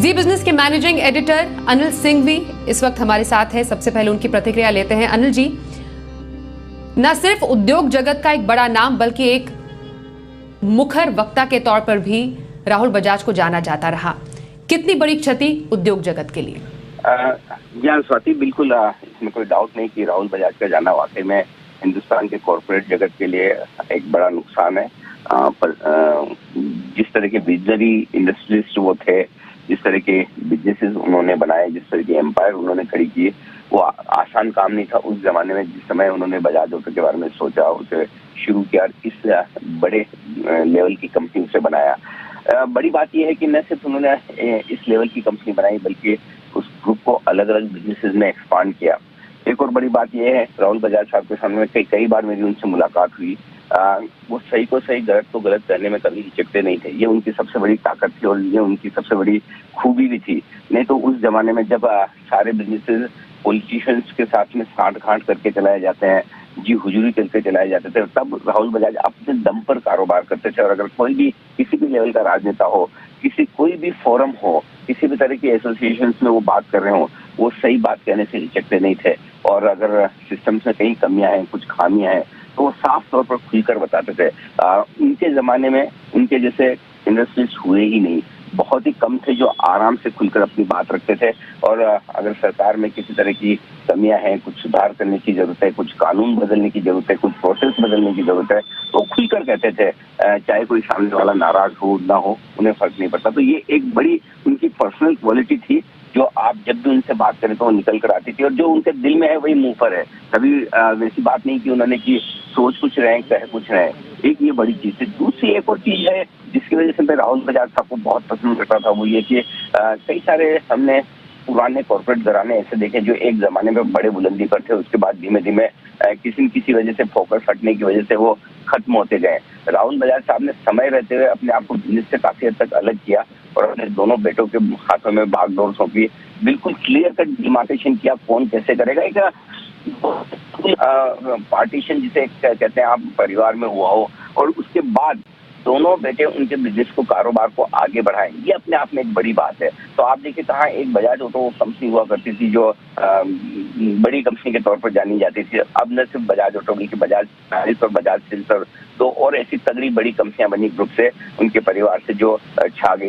जी business के managing editor Anil Singh भी इस वक्त हमारे साथ है। सबसे पहले उनकी प्रतिक्रिया लेते हैं। अनिल जी, न सिर्फ उद्योग जगत का एक बड़ा नाम बल्कि एक मुखर वक्ता के तौर पर भी राहुल बजाज को जाना जाता रहा। कितनी बड़ी क्षति उद्योग जगत के लिए? स्वाति, बिल्कुल इसमें कोई डाउट नहीं कि राहुल बजाज का जाना वाकई में हिंदुस्तान के कॉर्पोरेट जगत के लिए एक बड़ा नुकसान है। पर जिस तरह के विजनरी इंडस्ट्रियलिस्ट वो थे, जिस तरह के बिजनेसेस उन्होंने बनाए, जिस तरह की एम्पायर उन्होंने खड़ी की, वो आसान काम नहीं था उस जमाने में। जिस समय उन्होंने बजाज ऑटो के बारे में सोचा, उसे शुरू किया, इस बड़े लेवल की कंपनी उसे बनाया। बड़ी बात यह है कि न सिर्फ उन्होंने इस लेवल की कंपनी बनाई बल्कि उस ग्रुप को अलग अलग बिजनेसेस में एक्सपांड किया। एक और बड़ी बात यह है, राहुल बजाज साहब के सामने कई बार मेरी उनसे मुलाकात हुई। वो सही को सही, गलत को गलत करने में कभी हिचकते नहीं थे। ये उनकी सबसे बड़ी ताकत थी और ये उनकी सबसे बड़ी खूबी भी थी। नहीं तो उस जमाने में जब सारे बिजनेसेस पॉलिटिशियंस के साथ में सांठ-गांठ करके चलाए जाते हैं, जी हुजूरी करके चलाए जाते थे, तब राहुल बजाज अपने दम पर कारोबार करते थे। और अगर कोई भी किसी भी लेवल का राजनेता हो, कोई भी फोरम हो, किसी भी तरह की एसोसिएशंस में वो बात कर रहे हो, वो सही बात कहने से हिचकते नहीं थे। और अगर सिस्टम्स में कहीं कमियां हैं, कुछ खामियां हैं, तो वो साफ तौर पर खुलकर बताते थे। उनके जमाने में उनके जैसे इंडस्ट्रीज हुए ही नहीं। बहुत ही कम थे जो आराम से खुलकर अपनी बात रखते थे। और अगर सरकार में किसी तरह की कमियां हैं, कुछ सुधार करने की जरूरत है, कुछ कानून बदलने की जरूरत है, कुछ प्रोसेस बदलने की जरूरत है, तो खुलकर कहते थे। चाहे कोई सामने वाला नाराज हो ना हो, उन्हें फर्क नहीं पड़ता। तो ये एक बड़ी उनकी पर्सनल क्वालिटी थी जो आप जब भी उनसे बात करें तो वो निकल कर आती थी। और जो उनके दिल में है वही मुंह पर है। कभी वैसी बात नहीं की उन्होंने कि सोच कुछ रहे, कह कुछ रहे। एक ये बड़ी चीज है। दूसरी एक और चीज है जिसकी वजह से मैं राहुल बजाज साहब को बहुत पसंद करता था, वो ये कि कई सारे हमने पुराने कॉर्पोरेट घराने ऐसे देखे जो एक जमाने में बड़े बुलंदी पर थे, उसके बाद धीमे धीमे किसी न किसी वजह से फोकस हटने की वजह से वो खत्म होते गए। राहुल बजाज साहब ने समय रहते हुए अपने आप को बिजनेस से काफी हद तक अलग किया और अपने दोनों बेटों के हाथों में बागडोर सौंपी। बिल्कुल क्लियर कट डिमार्केशन किया कौन कैसे करेगा। एक पार्टीशन जिसे कहते हैं आप परिवार में हुआ हो, और उसके बाद दोनों बेटे उनके बिजनेस को, कारोबार को आगे बढ़ाएं, ये अपने आप में एक बड़ी बात है। तो आप देखिए कहाँ एक बजाज ऑटो कंपनी हुआ करती थी जो बड़ी कंपनी के तौर पर जानी जाती थी। अब न सिर्फ बजाज ऑटो बल्कि बजाज फाइनेंस और बजाज फिंसर्व, दो और ऐसी तगड़ी बड़ी कंपनियां बनी ग्रुप से, उनके परिवार से जो छा गई।